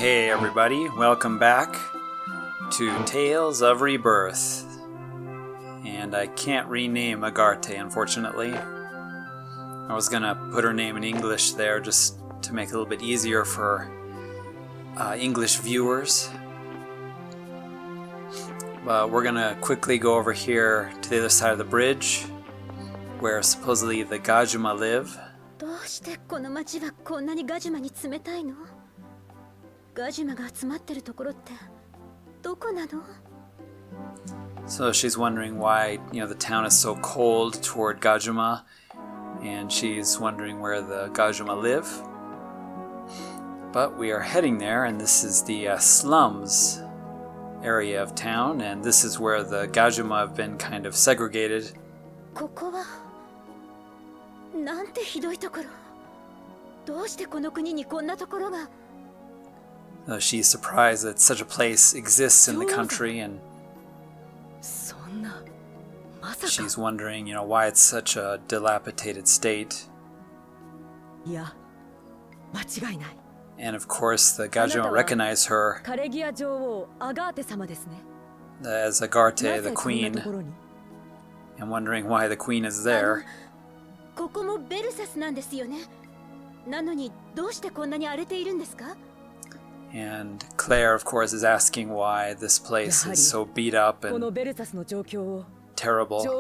Hey everybody, welcome back to Tales of Rebirth. And I can't rename Agarte, unfortunately. I was gonna put her name in English there just to make it a little bit easier for English viewers. But we're gonna quickly go over here to the other side of the bridge, where supposedly the Gajuma live. どうしてこの町はこんなにガジュマに冷たいの？ガジュマが集まってるところってどこなの？ So she's wondering why, the town is so cold toward Gajuma, and she's wondering where the Gajuma live. But we are heading there, and this is the slums area of town, and this is where the Gajuma have been kind of segregated. ここはなんてひどいところ。どうしてこの国にこんなところが。She's surprised that such a place exists in the country, and she's wondering, why it's such a dilapidated state. And of course, the Gajuma recognize her as Agarte, the queen, and wondering why the queen is there. ここもベルサスなんですよね。なのにどうしてこんなに荒れているんですか？ And Claire, of course, is asking why this place is so beat up and terrible. And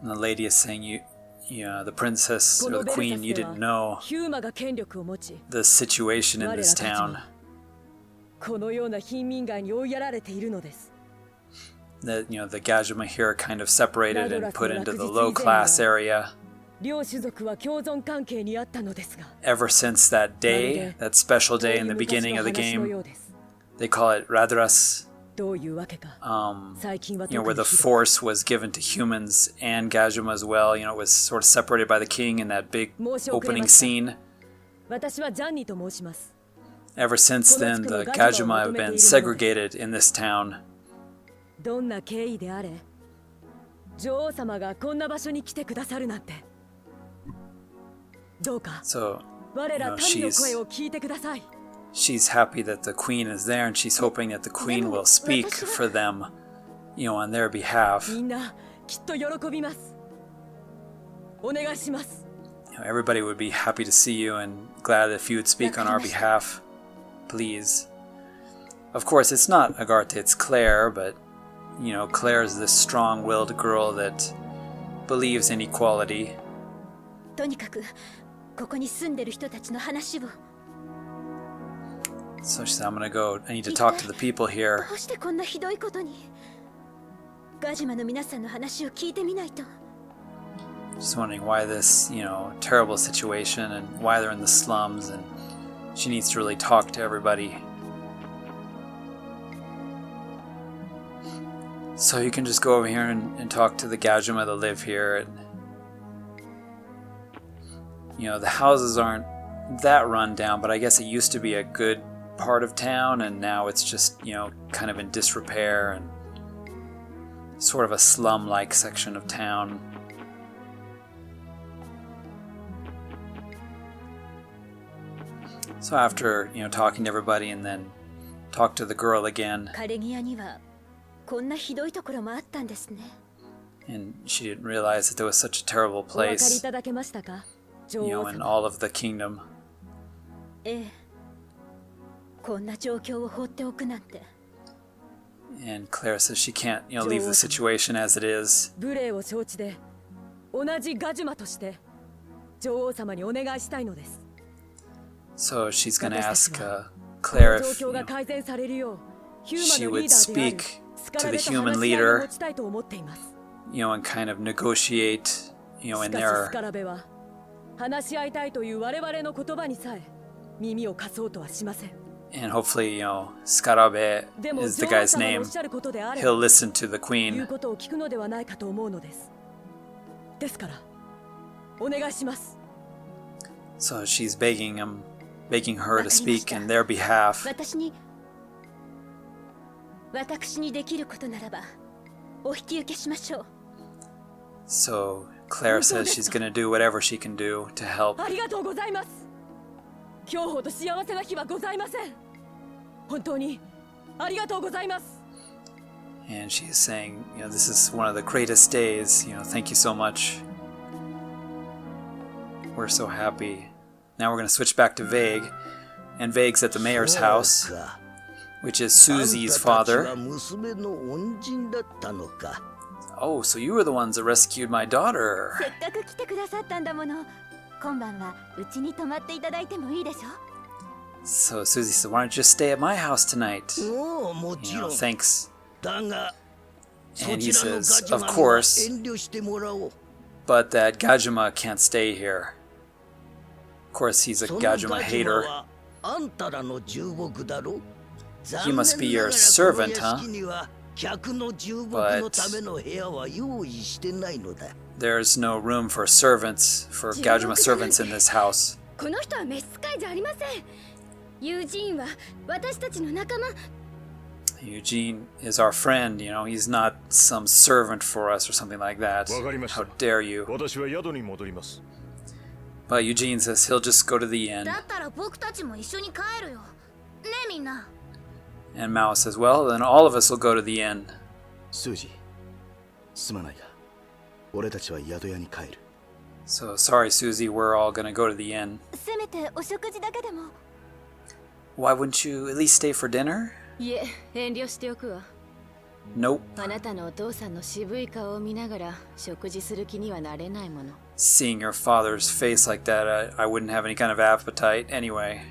the lady is saying, the princess or the queen, you didn't know the situation in this town. That, the Gajuma here are kind of separated and put into the low-class area. Ever since that day, that special day in the beginning of the game, they call it Radras, where the force was given to humans and Gajuma as well. It was sort of separated by the king in that big opening scene. Ever since then, the Gajuma have been segregated in this town. So, she's happy that the queen is there, and she's hoping that the queen will speak for them, on their behalf. Everybody would be happy to see you and glad if you would speak on our behalf. Please. Of course, it's not Agarte, it's Claire, but, Claire is this strong-willed girl that believes in equality. とにかくここに住んでる人たちの話を。 So she said, I need to talk to the people here. どうしてこんなひどいことに。ガジュマの皆さんの話を聞いてみないと。 She's wondering why this, terrible situation and why they're in the slums, and she needs to really talk to everybody. So you can just go over here and talk to the Gajuma that live here. And, the houses aren't that run down, but I guess it used to be a good part of town, and now it's just, kind of in disrepair and sort of a slum-like section of town. So after, talking to everybody and then talk to the girl again, and she didn't realize that there was such a terrible place, in all of the kingdom. And Claire says she can't, leave the situation as it is. So she's going to ask Claire if she would speak to the human leader, and kind of negotiate, in their... And hopefully, Scarabe is the guy's name. He'll listen to the queen. So she's begging her to speak in their behalf. So Claire says she's going to do whatever she can do to help. 今日ほど幸せな日はございません。本当にありがとうございます。 And she's saying, you know, this is one of the greatest days. You know, thank you so much. We're so happy. Now we're going to switch back to Vague. And Vague's at the mayor's house, which is Susie's father. Oh, so you were the ones that rescued my daughter. せっかく来てくださったんだもの。今晩はうちに泊まっていただいてもいいでしょ? So Susie said, why don't you just stay at my house tonight? You know, thanks. And he says, of course, but that Gajima can't stay here. Of course, he's a Gajima hater. He must be your servant, huh? But there's no room for servants, for Gajima servants in this house. この人は召使いじゃありません。ユージーンは私たちの仲間。 Eugene is our friend, you know, he's not some servant for us or something like that. How dare you? But Eugene says he'll just go to the inn. And Mao says, well, then all of us will go to the inn. So sorry, Susie, we're all gonna go to the inn. Why wouldn't you at least stay for dinner? いえ、遠慮しておくわ。 Nope. あなたのお父さんの渋い顔を見ながら食事する気にはなれないもの。 Seeing your father's face like that, I wouldn't have any kind of appetite anyway.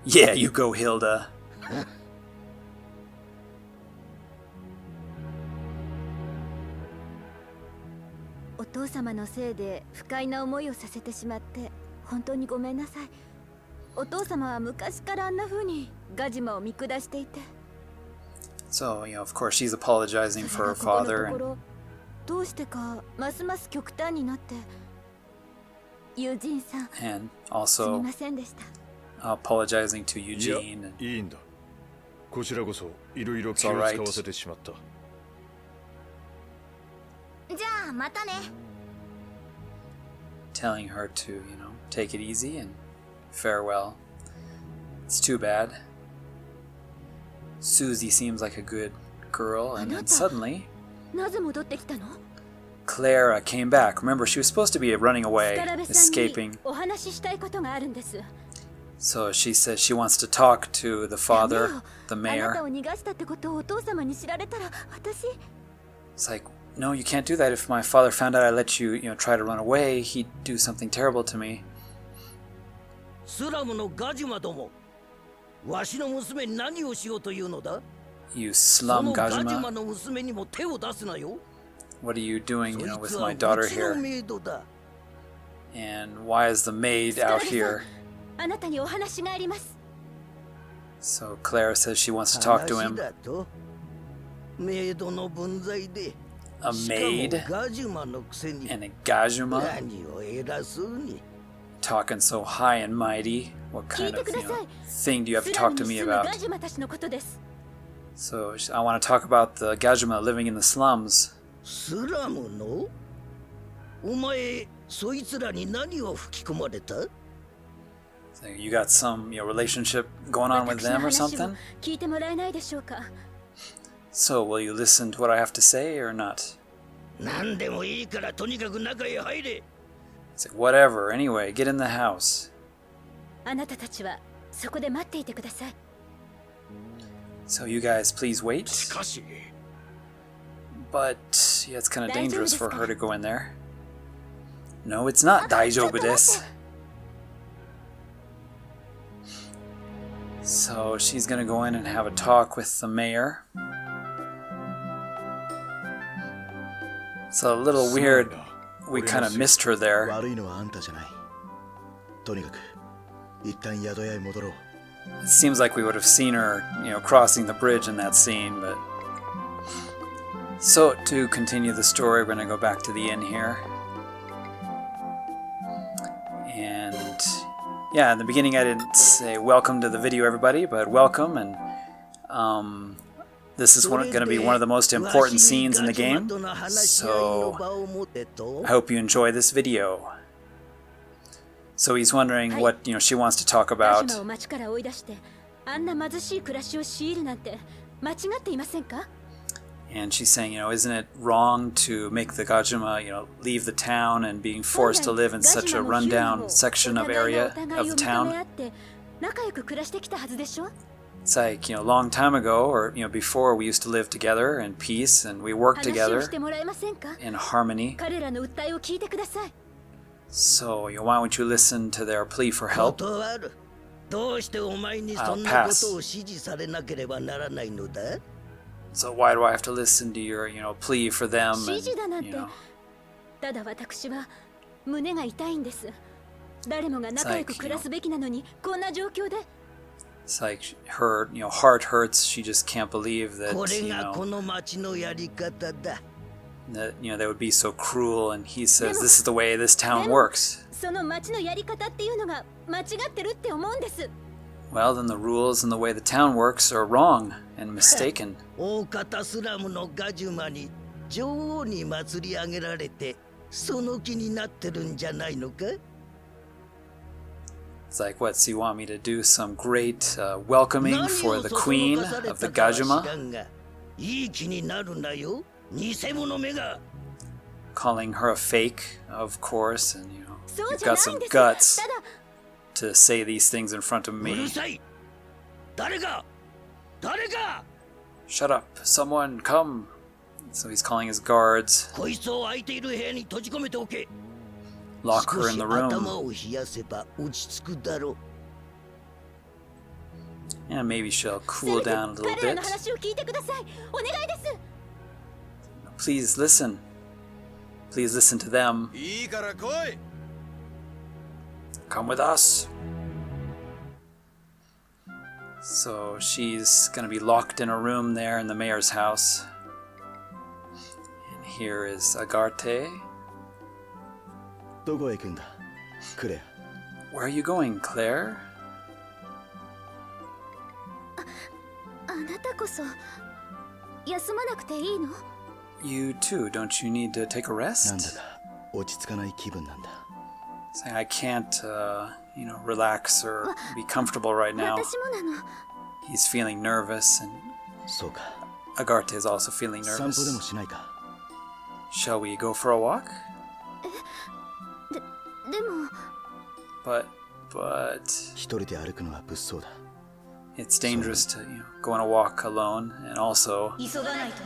Yeah, you go, Hilda.お父様のせいで不快な思いをさせてしまって本当にごめんなさい。お父様は昔からあんな風にガジマを見下していて。 So, you know, of course, she's apologizing for her father. And どうしてかますます極端になって。ユージンさん、 and すみ also ませんでした。 apologizing to Eugene. いいんだ。こちらこそいろいろ気を使わせてしまった。じゃあまたね。 Telling her to, you know, take it easy and farewell. It's too bad. Susie seems like a good girl, and then suddenly なぜ戻ってきたの? Clara came back. Remember, she was supposed to be running away, escaping. お話ししたいことがあるんです。 So she says she wants to talk to the father, the あな mayor. たを逃がしたってことをお父様に知られたら私。 It's like, no, you can't do that. If my father found out I let you, you know, try to run away, he'd do something terrible to me. スラムのガジマども、わしの娘に何をしようというのだ? You slum ガジマ Gajima. の娘にも手を出すなよ。 What are you doing, you know, そい with つは my う daughter ちの here? メイドだ。 And why is the maid out here? あなたにお話があります。 So Clara says she wants to talk to 話 him. だと、メイドの分際で、 A しかも maid ガジマのくせに and a Gajima 何を偉そうに。 talking so high and mighty. What 聞い kind て of, くだ you さ know, い。 thing do you have ス to ラ talk ム to に me 住む about? ガジマたちのことです。 So I want to talk about the Gajima living in the slums. スラムの? お前、そいつらに何を吹き込まれた? So you got some, you know, relationship going on with 私の them or 話を something? 聞いてもらえないでしょうか。 So will you listen to what I have to say or not? 何でもいいからとにかく中へ入れ。 It's like, whatever. Anyway, get in the house. あなたたちはそこで待っていてください。 So you guys please wait. しかし、 But yeah, it's kind of 大丈夫 dangerous ですか? for her to go in there. No, it's not 大丈夫です. So she's gonna go in and have a talk with the mayor. It's a little weird. We kind of missed her there. 悪いのはあんたじゃない。とにかく一旦宿屋へ戻ろう。 It seems like we would have seen her, you know, crossing the bridge in that scene, but... So, to continue the story, we're gonna go back to the inn here. And... yeah, in the beginning I didn't say welcome to the video, everybody, but welcome, and... this is gonna be one of the most important scenes in the game, so... I hope you enjoy this video. So he's wondering what she wants to talk ガ about. ジュマを町から追い出してあんな貧しい暮らしを強いるなんて間違っていませんか？ And she's saying, isn't it wrong to make the Gajima, leave the town and being forced to live in such a rundown section of area of the town? 仲良く暮らしてきたはずでしょ？ It's like, a long time ago, or, before, we used to live together in peace and we worked 話を together してもらえませんか？ in harmony. 彼らの訴えを聞いてください。 So, why don't you listen to their plea for help? 断る。どうしてお前にそんなことを指示されなければならないのだ？ So why do I have to listen to your, plea for them? 指示だなん And, て。ただ私は胸が痛いんです。誰もが仲良く暮らすべきなのにこんな状況で。 It's like her, heart hurts. She just can't believe that, これがこの町のやり方だ。 that, they would be so cruel. And he says, this is the way this town works. その町のやり方っていうのが間違ってるって思うんです。 Well, then the rules and the way the town works are wrong and mistaken. 大方スラムのガジュマに女王に祭り上げられてその気になってるんじゃないのか？ It's like, what, so you want me to do some great welcoming for the queen of the Gajima? いい気になるなよ。偽物めが。 Calling her a fake, of course, and, そう you've じゃ got ない some んです。 guts ただ to say these things in front of う me. るさい。誰が？誰が？ Shut up, someone, come. So he's calling his guards, こいつを空いている部屋に閉じ込めておけ。 lock 少 her し in the 頭 room, を冷やせば落ち着くだろう。 and maybe she'll せ cool めて down a little 彼らの bit. 話を聞いてください。お願いです。 Please listen. Please listen to them. いいから来い。 Come with us. So she's gonna be locked in a room there in the mayor's house. And here is Agarte. どこへ行くんだクレ Where are you going, Claire? あなたこそ休まなくていいの？ You too, don't you need to take a アなんだ rest? か落ち着かない気分なんだ Saying I can't, relax or be comfortable right now. 私もなの。 He's feeling nervous, and そうか Agarte is also feeling 散歩でも nervous. しないか Shall we go for a walk? でも But 一人で歩くのは物騒だ it's dangerous to, go on a walk alone, and also 急がないと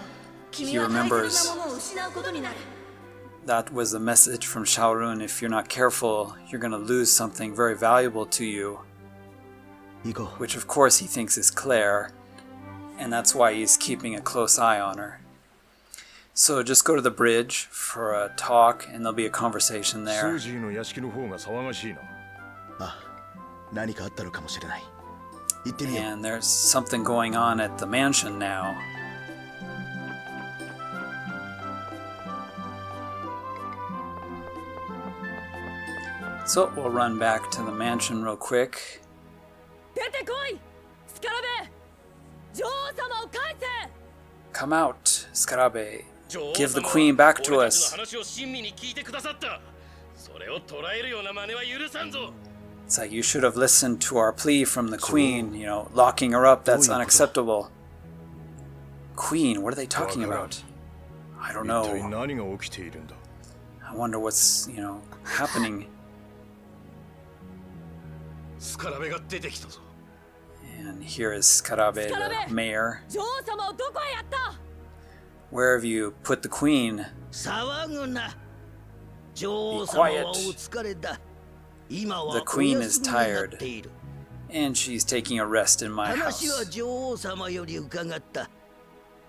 君 he は大 remembers 切なものを失うことになる。 that was the message from Shaorun. If you're not careful, you're gonna lose something very valuable to you, 行こう which of course he thinks is Claire, and that's why he's keeping a close eye on her. So just go to the bridge for a talk, and there'll be a conversation スー there. ジーの屋敷の方が騒がしいな。あ何かあったのかもしれない行ってみよう And there's something going on at the mansion now. So we'll run back to the mansion real quick. 出てこいスカラベ。女王様を返せ。 Come out, Scarabe. Give the queen back to us. 話を親身に聞いてくださった。それを捉えるような真似は許さんぞ。 It's like you should have listened to our plea from the queen, locking her up. That's unacceptable. Queen, what are they talking about? I don't 一体 know. 何が起きているんだ。 I wonder what's, happening. スカラベが出てきたぞ。 And here is Scarabe, the mayor. 女王様をどこへやった？ Where have you put the queen? 騒ぐな。女王 Be 様 quiet. はお疲れだ。今 The はお queen 休 is みになっ tired. ている。 And she's taking a rest in my 話は house. 女王様より伺った。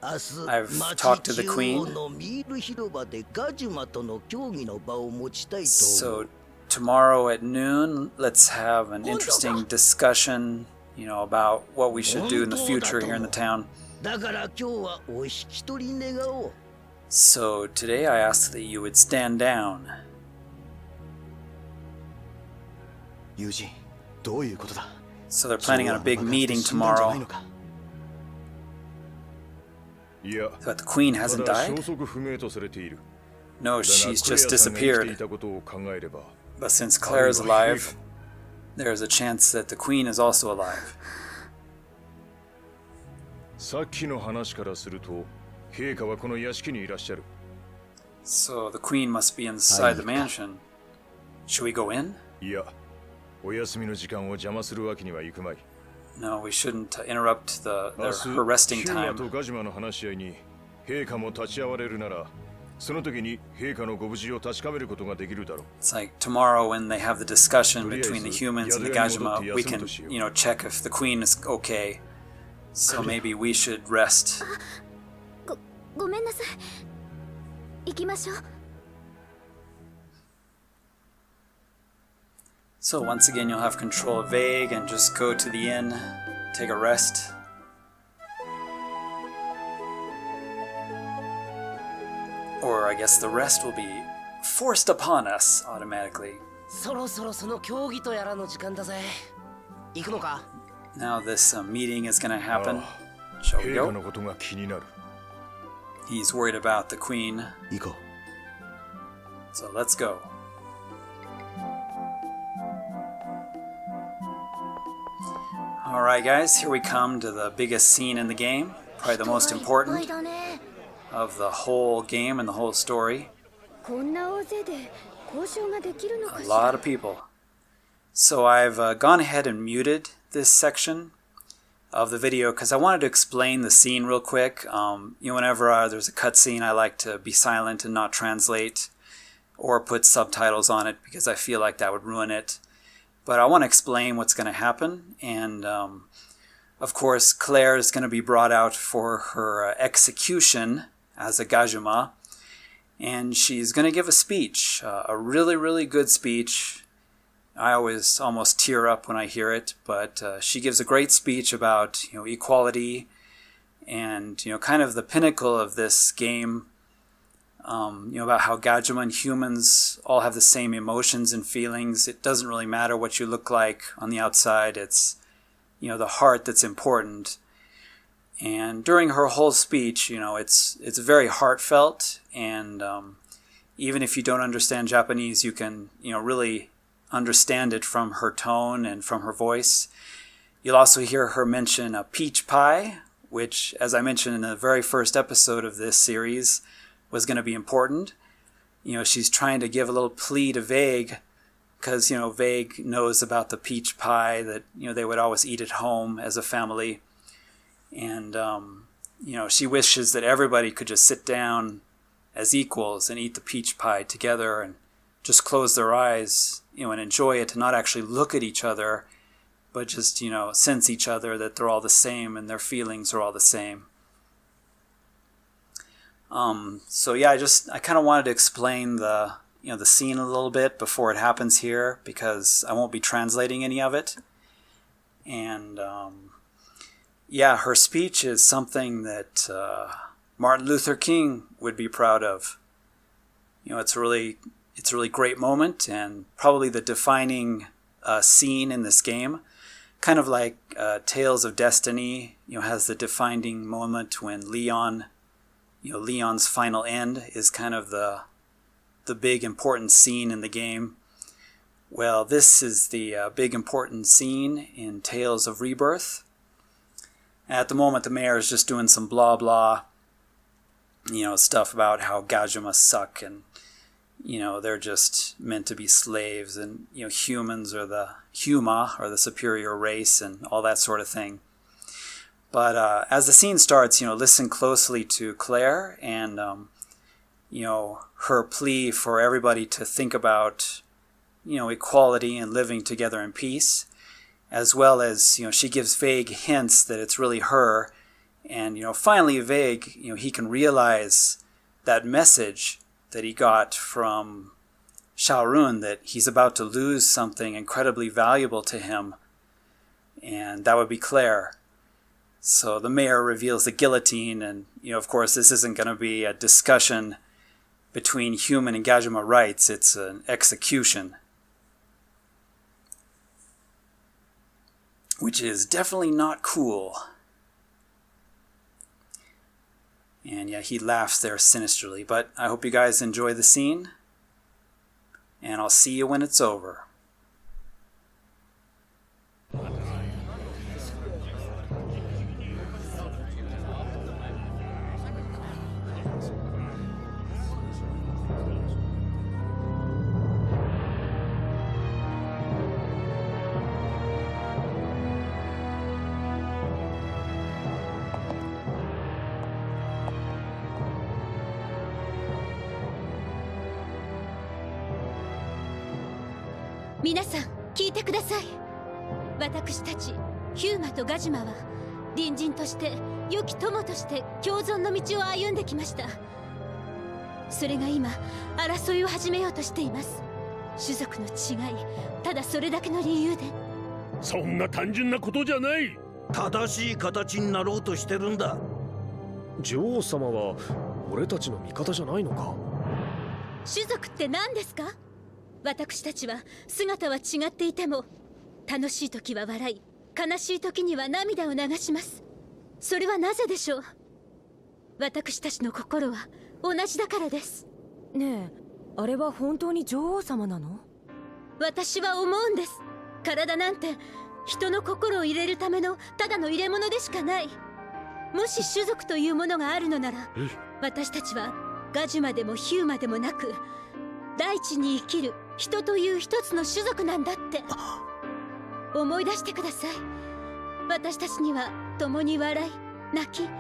明日、 I've 町 talked to the 中 queen. 央のミール広場でガジュマとの協議の場を持ちたいと思 So う。 tomorrow at noon, let's have an interesting discussion, about what we should do in the future here in the town. だから今日はお引き取り願おう。 So today I asked that you would stand down. 友人どういうことだ So they're planning on a big 女王は爆発で meeting 死んだんじゃない tomorrow. のかいや、 But the queen た hasn't だ died? 消息不明とされている。 No, だが she's クレア just さんが生きてい disappeared. たことを考えれば、But since Claire is alive, there's a chance that the Queen is also alive. さっきの話からすると、陛下はこの屋敷にいらっしゃる。So the Queen must be inside the mansion. Should we go in? いや、お休みの時間を邪魔するわけにはいくまい。No, we shouldn't interrupt her resting ヒューマ time. とガジュマの話し合いに陛下も立ち会われるなら、その時に陛下のご無事を確かめることができるだろう。It's like tomorrow when they have the discussion between the humans and the Gajima, we can, check if the Queen is okay. So maybe we should rest. ごめんなさい。行きましょう。So once again, you'll have control of Vague and just go to the inn, take a rest. Or I guess the rest will be forced upon us automatically. そろそろその競技とやらの時間だぜ。行くのか? Now this meeting is going to happen. ああ、 Shall we 陛下 go? のことが気になる。 He's worried about the Queen. 行こ So let's go. Alright guys, here we come to the biggest scene in the game. Probably the most いっぱ important いだね。 of the whole game and the whole story. こんな大勢で交渉ができるのか A し lot ら。 of people. So I've gone ahead and muted this section of the video because I wanted to explain the scene real quick. Whenever there's a cutscene, I like to be silent and not translate or put subtitles on it because I feel like that would ruin it. But I want to explain what's going to happen. And of course, Claire is going to be brought out for her execution as a Gajuma. And she's going to give a speech, a really, really good speech. I always almost tear up when I hear it, but she gives a great speech about equality and kind of the pinnacle of this game. About how Gajima and humans all have the same emotions and feelings. It doesn't really matter what you look like on the outside. It's the heart that's important. And during her whole speech, it's very heartfelt, and even if you don't understand Japanese, you can really understand it from her tone and from her voice. You'll also hear her mention a peach pie, which, as I mentioned in the very first episode of this series, was going to be important. She's trying to give a little plea to Vague, because Vague knows about the peach pie that they would always eat at home as a family, and she wishes that everybody could just sit down as equals and eat the peach pie together and just close their eyes, and enjoy it, and not actually look at each other, but just sense each other, that they're all the same and their feelings are all the same. So yeah, I kind of wanted to explain the scene a little bit before it happens here, because I won't be translating any of it. And yeah, her speech is something that Martin Luther King would be proud of. It's a really great moment, and probably the defining scene in this game. Kind of like Tales of Destiny, has the defining moment when Leon's final end is kind of the big important scene in the game. Well, this is the big important scene in Tales of Rebirth. At the moment, the mayor is just doing some blah blah, stuff about how Gajima suck, and they're just meant to be slaves, and humans are the Huma, or the superior race, and all that sort of thing. But as the scene starts, listen closely to Claire and, her plea for everybody to think about, equality and living together in peace, as well as, she gives Vague hints that it's really her. And, finally Vague, he can realize that message that he got from Shaorun, that he's about to lose something incredibly valuable to him. And that would be Claire. So the mayor reveals the guillotine, and, of course, this isn't going to be a discussion between human and Gajima rights. It's an execution, which is definitely not cool. And yeah, he laughs there sinisterly, but I hope you guys enjoy the scene. and I'll see you when it's over.皆さん聞いてください。私たちヒューマとガジュマは隣人として良き友として共存の道を歩んできました。それが今争いを始めようとしています。種族の違い、ただそれだけの理由で。そんな単純なことじゃない。正しい形になろうとしてるんだ。女王様は俺たちの味方じゃないのか。種族って何ですか？私たちは姿は違っていても楽しい時は笑い、悲しい時には涙を流します。それはなぜでしょう？私たちの心は同じだからです。ねえ、あれは本当に女王様なの？私は思うんです。体なんて人の心を入れるためのただの入れ物でしかない。もし種族というものがあるのなら、私たちはガジュマでもヒューマでもなく大地に生きる人という一つの種族なんだって思い出してください。私たちには共に笑い、泣き、悲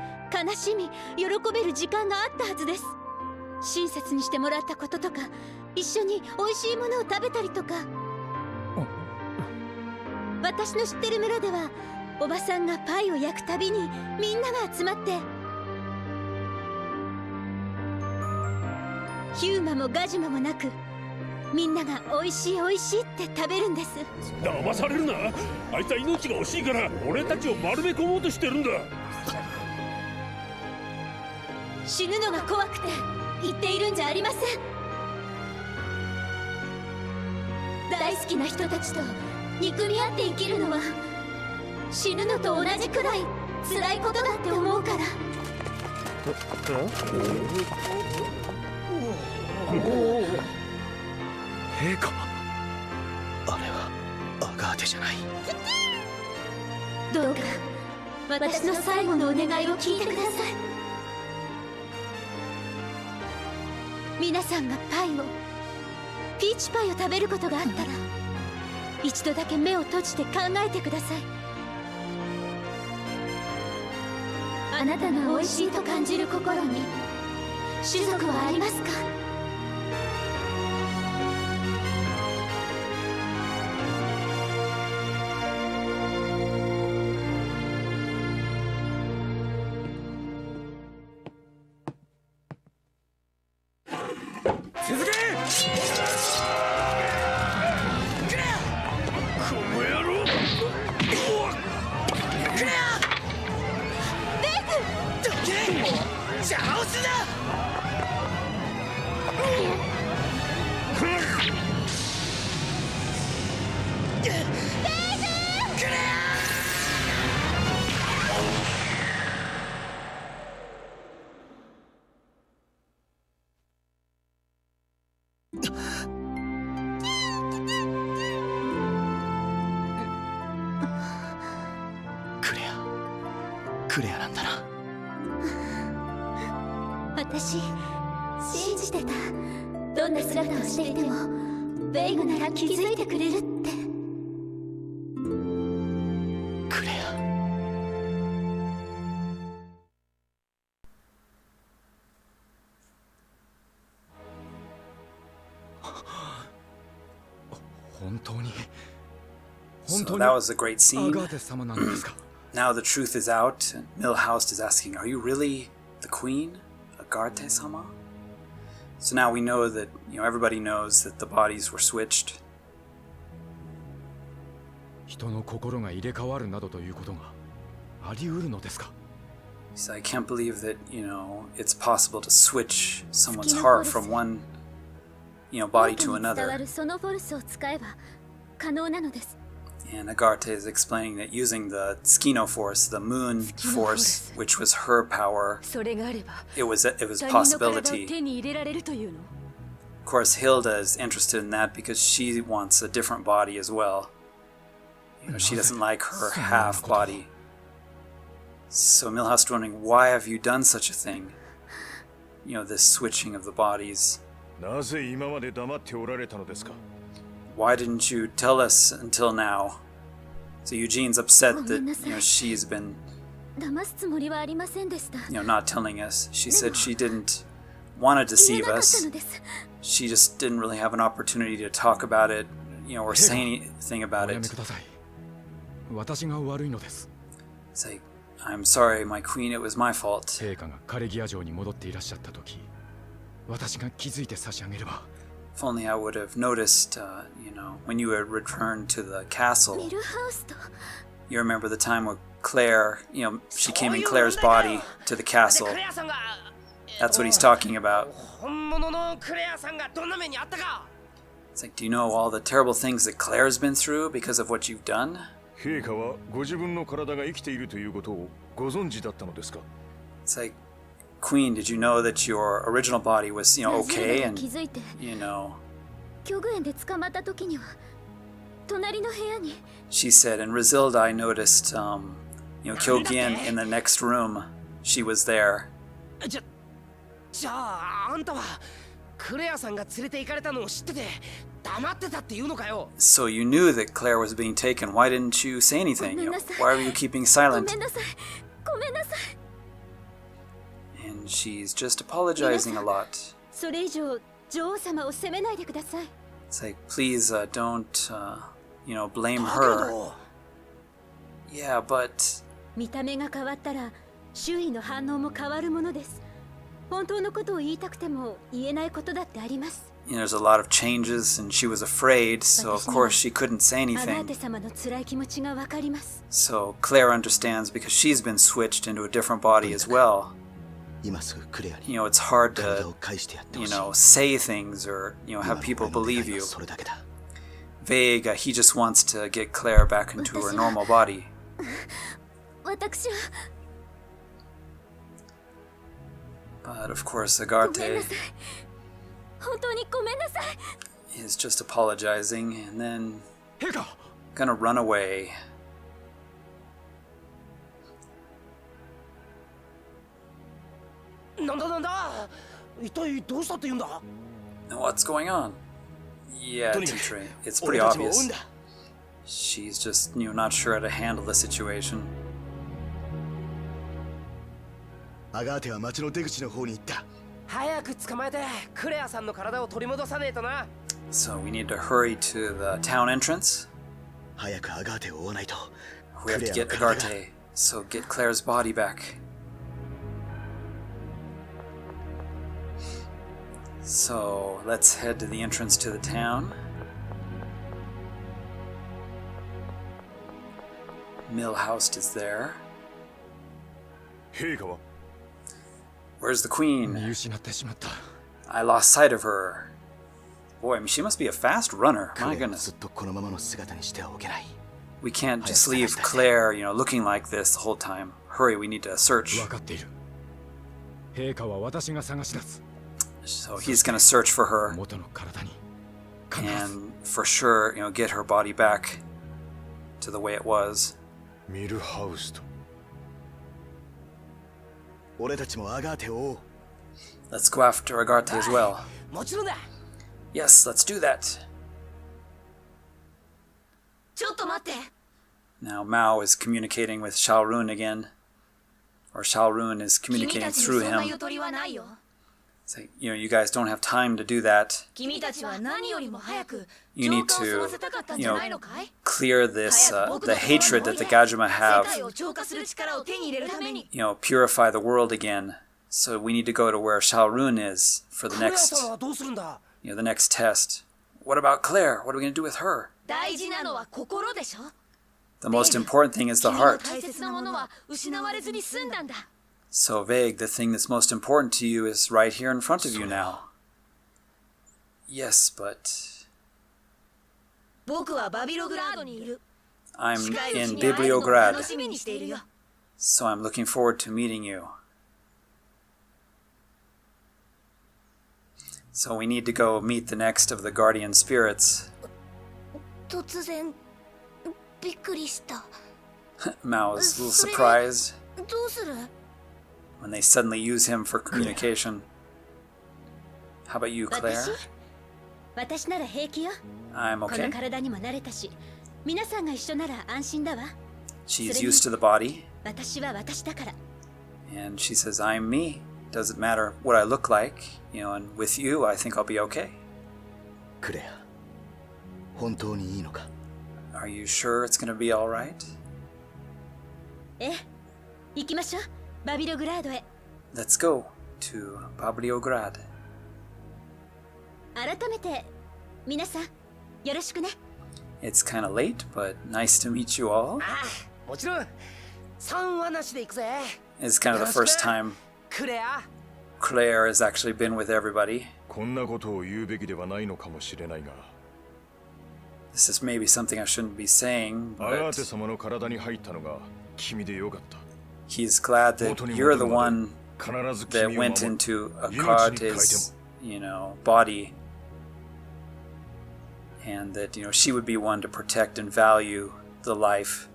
しみ、喜べる時間があったはずです。親切にしてもらったこととか、一緒に美味しいものを食べたりとか。私の知ってる村ではおばさんがパイを焼くたびにみんなが集まって、ヒューマもガジュマもなくみんなが美味しい美味しいって食べるんです。騙されるな。あいつは命が惜しいから俺たちを丸め込もうとしてるんだ。死ぬのが怖くて言っているんじゃありません。大好きな人たちと憎み合って生きるのは死ぬのと同じくらい辛いことだって思うから。陛下、あれはアガーテじゃない。どうか私の最後のお願いを聞いてください。皆さんがパイを、ピーチパイを食べることがあったら一度だけ目を閉じて考えてください。あなたが美味しいと感じる心に種族はありますか？続け！この野郎！邪魔をすな！クレアなんだな。私信じてた。どんな姿をしていてもベイグなら気づいてくれるって。クレア、本当に So that was a great ア scene. ガーテ様なんですか？ Now the truth is out, and Milhouse is asking, "Are you really the queen, Agarte-sama?" So now we know that, everybody knows that the bodies were switched. 人の心が入れ替わるなどということがあり得るのですか？ So I can't believe that, it's possible to switch someone's heart from one, body to 元に伝わ another. るそのフォルスを使えば可能なのです。And Agarte is explaining that using the Tsukino force, the moon force, which was her power, それがあれば it was a 他人の体を possibility. 手に入れられるというの？ Of course, Hilda is interested in that because she wants a different body as well. She doesn't like her half body. So Milhouse is wondering, why have you done such a thing? This switching of the bodies. なぜ今まで黙っておられたのですか? Why didn't you tell us until now? So Eugene's upset that she's been not telling us. She said she didn't want to deceive us. She just didn't really have an opportunity to talk about it, or say anything about it. It's like, I'm sorry, my queen, it was my fault. If only I would have noticed, when you had returned to the castle. You remember the time with Claire, she came in Claire's body to the castle. That's what he's talking about. It's like, do you know all the terrible things that Claire's been through because of what you've done? 陛下はご自分の体が生きているということをご存知だったのですか? It's like, Queen, did you know that your original body was, okay and, She said, and Rizilda, I noticed, Kyogien in the next room, she was there. じゃああんたはクレアさんが連れて行かれたのを知ってて黙ってたっていうのかよ。 So you knew that Claire was being taken. Why didn't you say anything? Why were you keeping silent? And she's just apologizing a lot. It's like, please don't, blame her. Yeah, but... 見た目が変わったら周囲の反応も変わるものです。本当のことを言いたくても言えないことだってあります。 There's a lot of changes, and she was afraid, so of course she couldn't say anything. So Claire understands because she's been switched into a different body as well. It's hard to, say things or, have people believe you. Vega, he just wants to get Claire back into her normal body. But of course, Agarte is just apologizing and then gonna run away. What's going on? Yeah, Titre, it's pretty obvious. She's just, not sure how to handle the situation. アガーテは町の出口の方に行った。早く捕まえてクレアさんの体を取り戻さねえとな。 So we need to hurry to the town entrance. 早くアガーテを追わないと。 We have to get Agarte, so get Claire's body back. So let's head to the entrance to the town. Milhouse is there. 陛下は Where's the queen? I lost sight of her. Boy, she must be a fast runner. My goodness. We can't just leave Claire, looking like this the whole time. Hurry, we need to search. So he's gonna search for her. And for sure, get her body back to the way it was. ミルハウスと Let's go after Agarte as well. Yes, let's do that. Now Mao is communicating with Xiaorun again. Or Xiaorun is communicating through him. Say, you guys don't have time to do that. You need to, clear this, the hatred that the Gajima have. Purify the world again. So we need to go to where Xiaorun is for the next, the next test. What about Claire? What are we going to do with her? The most important thing is the heart. So vague, the thing that's most important to you is right here in front of you now. Yes, but... I'm in Bibliograd, so I'm looking forward to meeting you. So we need to go meet the next of the guardian spirits. 突然びっくりした。 Mao is a little surprised どうする？ when they suddenly use him for communication. How about you, Claire? 私なら平気よ。 I'm この okay. 体にも慣れたし、皆さんが一緒なら安心だわ。 She's used to the body, 私は私だから。 and she says, I'm me. Doesn't matter what I look like, and with you, I think I'll be okay. クレア、本当にいいのか？ Are you sure it's gonna be alright? ええ、行きましょう。バビログラードへ。 Let's go to Babliograd. 改めて皆さんよろしくね。 It's kind of late, but nice to meet you all. ああ、もちろん3話なしで行くぜ。 It's kind of the first time クレア。 Claire has actually been with everybody. こんなことを言うべきではないのかもしれないが、 This is maybe something I shouldn't be saying, アガー but テ様の体に入ったのが君でよかった。 he's glad that you're the one 必ず that 君を went 守る。 into 命に変えても。 Akate's, body, and that, she would be one to protect and value the life.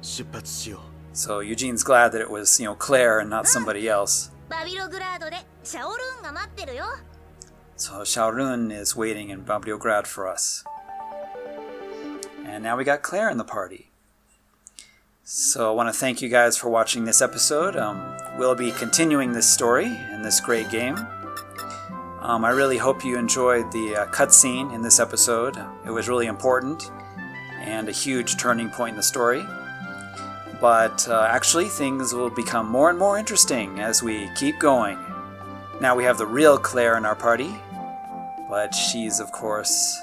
出発しよ So Eugene's glad that it was, Claire and not somebody else. バビログラードでシャオルーンが待ってるよ。 So Xiaorun is waiting in Babliograd for us. And now we got Claire in the party. So I want to thank you guys for watching this episode. We'll be continuing this story in this great game. I really hope you enjoyed the cutscene in this episode. It was really important and a huge turning point in the story. But actually, things will become more and more interesting as we keep going. Now we have the real Claire in our party, but she's, of course,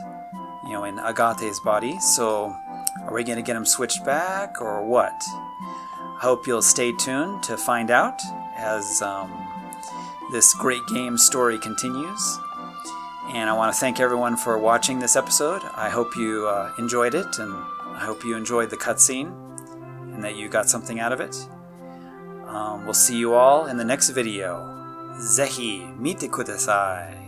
in Agate's body. So are we going to get him switched back or what? I hope you'll stay tuned to find out as this great game story continues. And I want to thank everyone for watching this episode. I hope you enjoyed it, and I hope you enjoyed the cutscene and that you got something out of it. We'll see you all in the next video. ぜひ見てください。